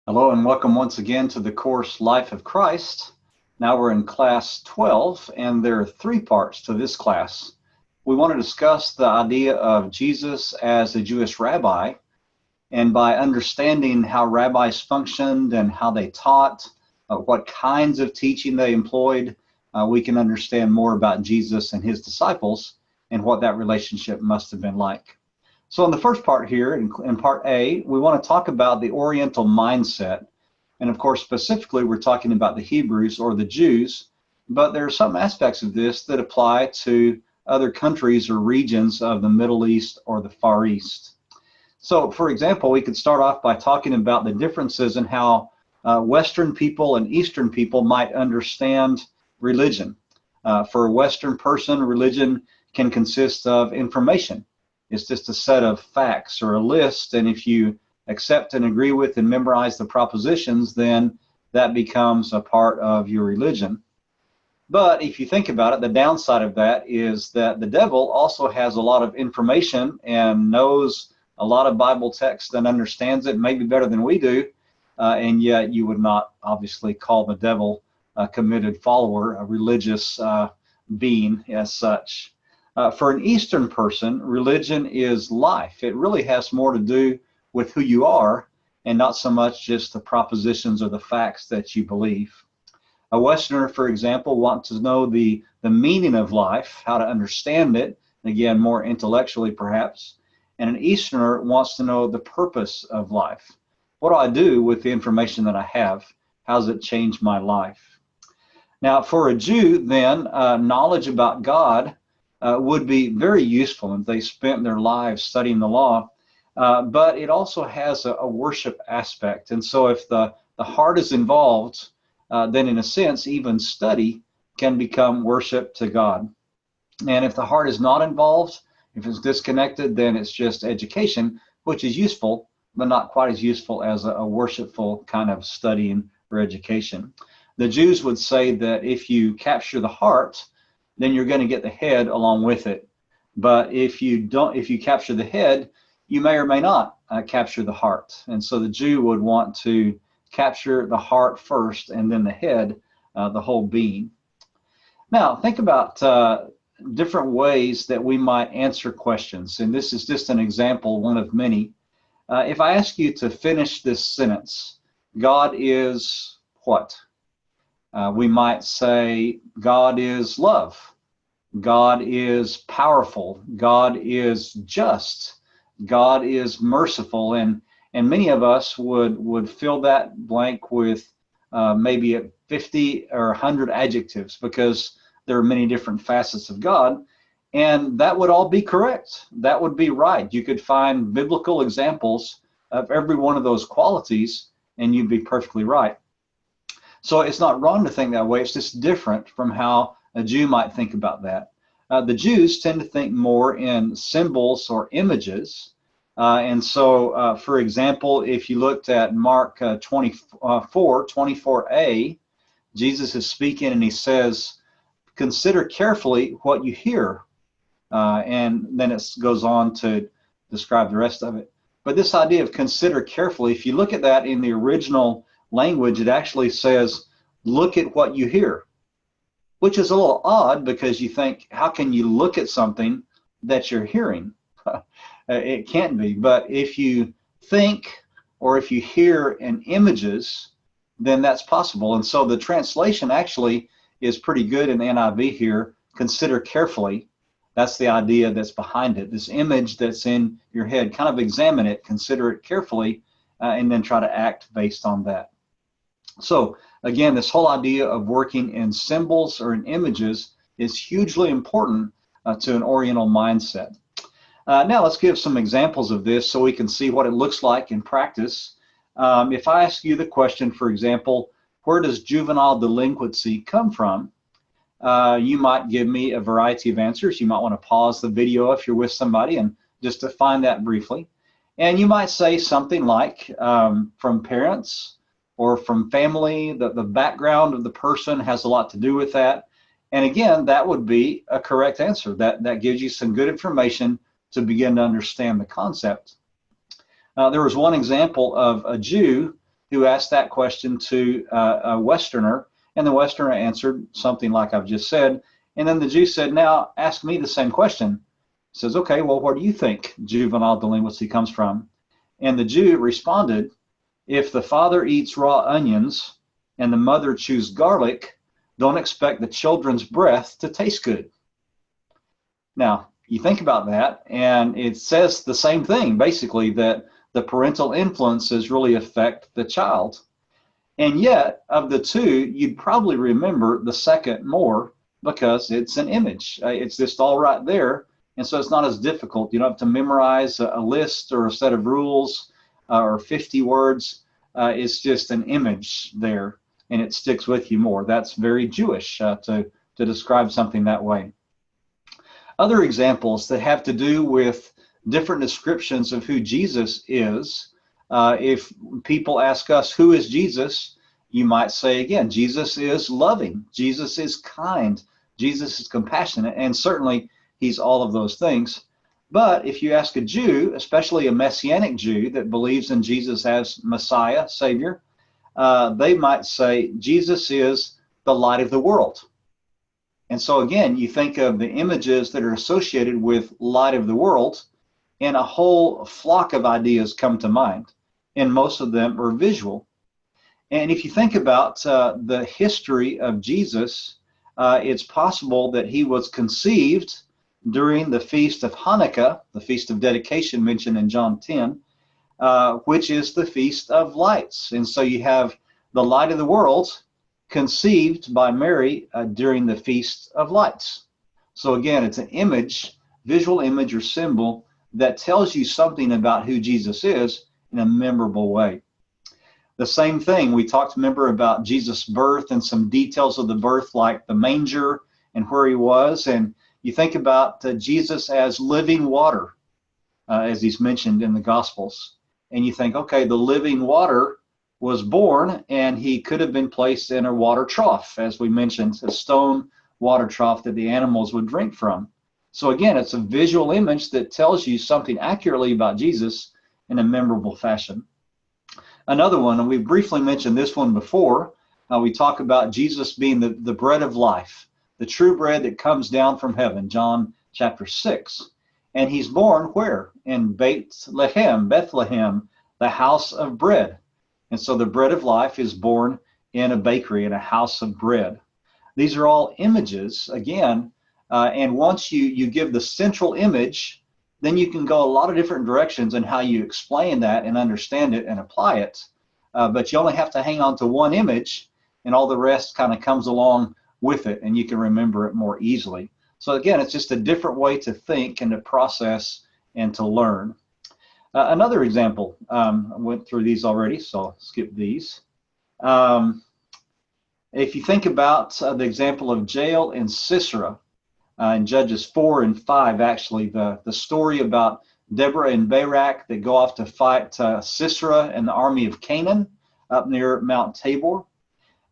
Hello and welcome once again to the course Life of Christ. Now we're in class 12 and there are three parts to this class. We want to discuss the idea of Jesus as a Jewish rabbi, and by understanding how rabbis functioned and how they taught, what kinds of teaching they employed, we can understand more about Jesus and his disciples and what that relationship must have been like. So in the first part here, in part A, we want to talk about the Oriental mindset. And of course, specifically, we're talking about the Hebrews or the Jews, but there are some aspects of this that apply to other countries or regions of the Middle East or the Far East. So for example, we could start off by talking about the differences in how Western people and Eastern people might understand religion. For a Western person, religion can consist of information. It's just a set of facts or a list, and if you accept and agree with and memorize the propositions, then that becomes a part of your religion. But if you think about it, the downside of that is that the devil also has a lot of information and knows a lot of Bible text and understands it maybe better than we do, and yet you would not obviously call the devil a committed follower, a religious being as such. For an Eastern person, religion is life. It really has more to do with who you are and not so much just the propositions or the facts that you believe. A Westerner, for example, wants to know the meaning of life, how to understand it, again, more intellectually perhaps. And an Easterner wants to know the purpose of life. What do I do with the information that I have? How does it change my life? Now, for a Jew, then, knowledge about God would be very useful if they spent their lives studying the law, but it also has a worship aspect. And so if the heart is involved, then in a sense, even study can become worship to God. And if the heart is not involved, if it's disconnected, then it's just education, which is useful, but not quite as useful as a worshipful kind of studying or education. The Jews would say that if you capture the heart, then you're going to get the head along with it. But if you capture the head, you may or may not capture the heart. And so the Jew would want to capture the heart first and then the head, the whole being. Now, think about different ways that we might answer questions. And this is just an example, one of many. If I ask you to finish this sentence, God is what? We might say God is love, God is powerful, God is just, God is merciful, and many of us would fill that blank with maybe 50 or 100 adjectives because there are many different facets of God, and that would all be correct. That would be right. You could find biblical examples of every one of those qualities, and you'd be perfectly right. So it's not wrong to think that way. It's just different from how a Jew might think about that. The Jews tend to think more in symbols or images. And so, for example, if you looked at Mark 24:24a, Jesus is speaking and he says, consider carefully what you hear. And then it goes on to describe the rest of it. But this idea of consider carefully, if you look at that in the original language, it actually says, look at what you hear, which is a little odd because you think, how can you look at something that you're hearing? It can't be. But if you think or if you hear in images, then that's possible. And so the translation actually is pretty good in the NIV here. Consider carefully. That's the idea that's behind it. This image that's in your head, kind of examine it, consider it carefully, and then try to act based on that. So again, this whole idea of working in symbols or in images is hugely important to an Oriental mindset. Now let's give some examples of this so we can see what it looks like in practice. If I ask you the question, for example, where does juvenile delinquency come from? You might give me a variety of answers. You might want to pause the video if you're with somebody and just define that briefly. And you might say something like from parents, or from family, the background of the person has a lot to do with that. And again, that would be a correct answer. That gives you some good information to begin to understand the concept. There was one example of a Jew who asked that question to a Westerner, and the Westerner answered something like I've just said. And then the Jew said, now ask me the same question. He says, okay, well, where do you think juvenile delinquency comes from? And the Jew responded, if the father eats raw onions and the mother chews garlic, don't expect the children's breath to taste good. Now, you think about that, and it says the same thing, basically, that the parental influences really affect the child. And yet, of the two, you'd probably remember the second more because it's an image. It's just all right there, and so it's not as difficult. You don't have to memorize a list or a set of rules or 50 words. It's just an image there, and it sticks with you more. That's very Jewish to describe something that way. Other examples that have to do with different descriptions of who Jesus is. If people ask us, who is Jesus? You might say again, Jesus is loving. Jesus is kind. Jesus is compassionate. And certainly he's all of those things. But if you ask a Jew, especially a Messianic Jew that believes in Jesus as Messiah, Savior, they might say Jesus is the light of the world. And so again, you think of the images that are associated with light of the world, and a whole flock of ideas come to mind, and most of them are visual. And if you think about the history of Jesus, it's possible that he was conceived during the Feast of Hanukkah, the Feast of Dedication mentioned in John 10, which is the Feast of Lights. And so you have the light of the world conceived by Mary during the Feast of Lights. So again, it's an image, visual image or symbol that tells you something about who Jesus is in a memorable way. The same thing, we talked, remember, about Jesus' birth and some details of the birth, like the manger and where he was. And you think about Jesus as living water, as he's mentioned in the Gospels. And you think, okay, the living water was born, and he could have been placed in a water trough, as we mentioned, a stone water trough that the animals would drink from. So again, it's a visual image that tells you something accurately about Jesus in a memorable fashion. Another one, and we briefly mentioned this one before, we talk about Jesus being the bread of life, the true bread that comes down from heaven, John chapter 6. And he's born where? In Bethlehem, the house of bread. And so the bread of life is born in a bakery, in a house of bread. These are all images, again, and once you give the central image, then you can go a lot of different directions in how you explain that and understand it and apply it. But you only have to hang on to one image, and all the rest kind of comes along with it, and you can remember it more easily. So again, it's just a different way to think and to process and to learn. Another example, I went through these already, so I'll skip these. If you think about the example of Jael and Sisera, in Judges 4 and 5, actually, the story about Deborah and Barak that go off to fight Sisera and the army of Canaan up near Mount Tabor.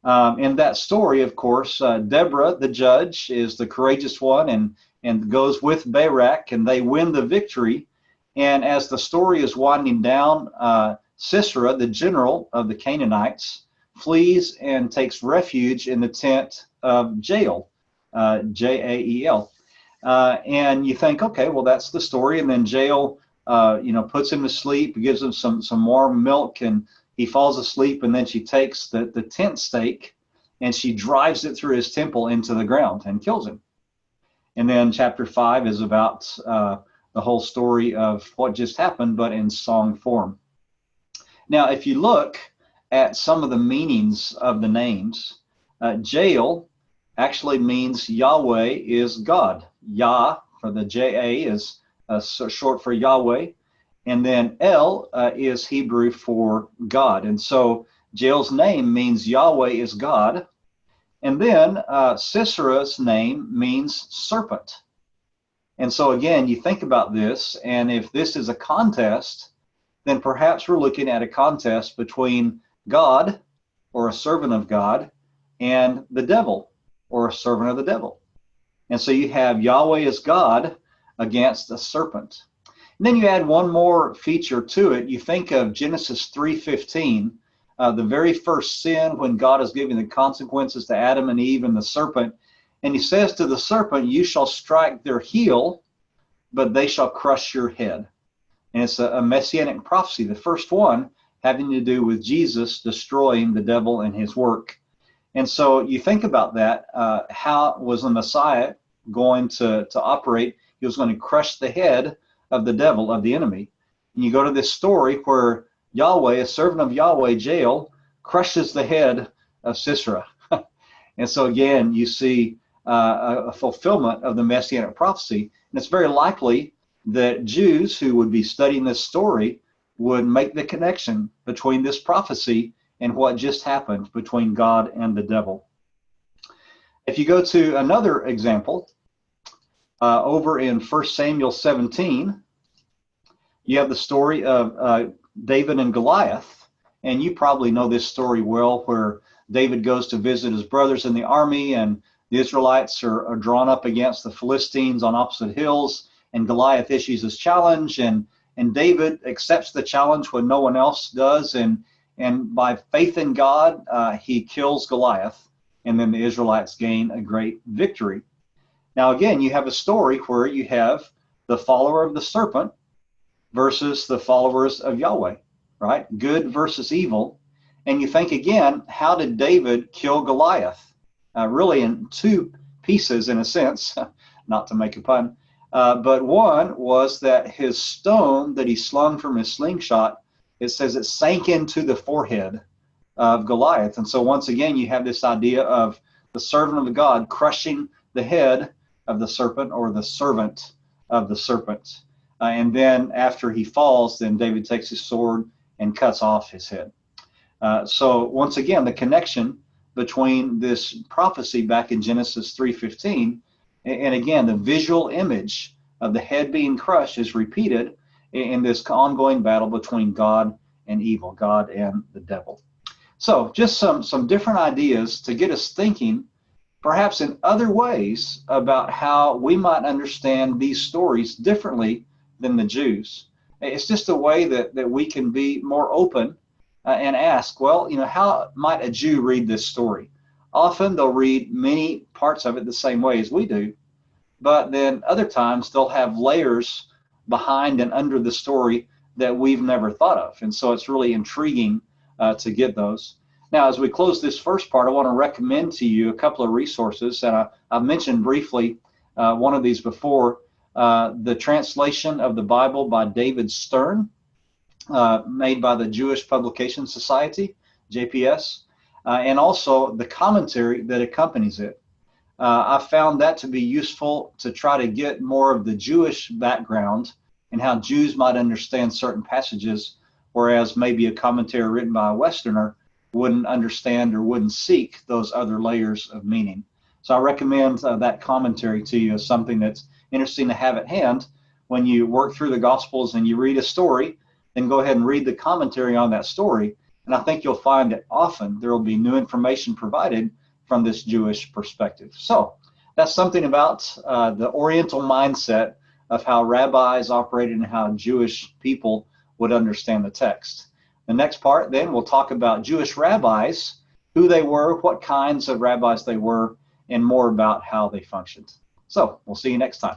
In that story, of course, Deborah, the judge, is the courageous one and goes with Barak, and they win the victory. And as the story is winding down, Sisera, the general of the Canaanites, flees and takes refuge in the tent of Jael, Jael. And you think, okay, well, that's the story. And then Jael, puts him to sleep, gives him some warm milk, and he falls asleep. And then she takes the tent stake and she drives it through his temple into the ground and kills him. And then chapter 5 is about the whole story of what just happened, but in song form. Now, if you look at some of the meanings of the names, Jael actually means Yahweh is God. Yah, for the J-A, is short for Yahweh. And then El is Hebrew for God. And so Jael's name means Yahweh is God. And then Sisera's name means serpent. And so again, you think about this, and if this is a contest, then perhaps we're looking at a contest between God, or a servant of God, and the devil, or a servant of the devil. And so you have Yahweh as God against a serpent. And then you add one more feature to it. You think of Genesis 3:15, the very first sin when God is giving the consequences to Adam and Eve and the serpent. And he says to the serpent, you shall strike their heel, but they shall crush your head. And it's a messianic prophecy, the first one having to do with Jesus destroying the devil and his work. And so you think about that, how was the Messiah going to operate? He was going to crush the head of the devil, of the enemy. And you go to this story where Yahweh, a servant of Yahweh, Jael, crushes the head of Sisera. And so again, you see a fulfillment of the messianic prophecy. And it's very likely that Jews who would be studying this story would make the connection between this prophecy and what just happened between God and the devil. If you go to another example, over in 1 Samuel 17, you have the story of David and Goliath. And you probably know this story well, where David goes to visit his brothers in the army, and the Israelites are drawn up against the Philistines on opposite hills, and Goliath issues his challenge, and David accepts the challenge when no one else does, and by faith in God, he kills Goliath, and then the Israelites gain a great victory. Now again, you have a story where you have the follower of the serpent versus the followers of Yahweh, right? Good versus evil. And you think again, how did David kill Goliath? Really in two pieces, in a sense, not to make a pun. But one was that his stone that he slung from his slingshot, it says it sank into the forehead of Goliath. And so once again, you have this idea of the servant of God crushing the head of the serpent, or the servant of the serpent. And then after he falls, then David takes his sword and cuts off his head. So once again, the connection between this prophecy back in Genesis 3:15, and again, the visual image of the head being crushed is repeated in this ongoing battle between God and evil, God and the devil. So just some different ideas to get us thinking, perhaps in other ways, about how we might understand these stories differently than the Jews. It's just a way that we can be more open and ask, well, how might a Jew read this story? Often they'll read many parts of it the same way as we do, but then other times they'll have layers behind and under the story that we've never thought of. And so it's really intriguing to get those. Now, as we close this first part, I want to recommend to you a couple of resources, and I've mentioned briefly one of these before, the translation of the Bible by David Stern, made by the Jewish Publication Society, JPS, and also the commentary that accompanies it. I found that to be useful to try to get more of the Jewish background and how Jews might understand certain passages, whereas maybe a commentary written by a Westerner wouldn't understand or wouldn't seek those other layers of meaning. So I recommend that commentary to you as something that's interesting to have at hand when you work through the Gospels and you read a story. Then go ahead and read the commentary on that story, and I think you'll find that often there will be new information provided from this Jewish perspective. So that's something about the Oriental mindset of how rabbis operated and how Jewish people would understand the text. The next part, then, we'll talk about Jewish rabbis, who they were, what kinds of rabbis they were, and more about how they functioned. So we'll see you next time.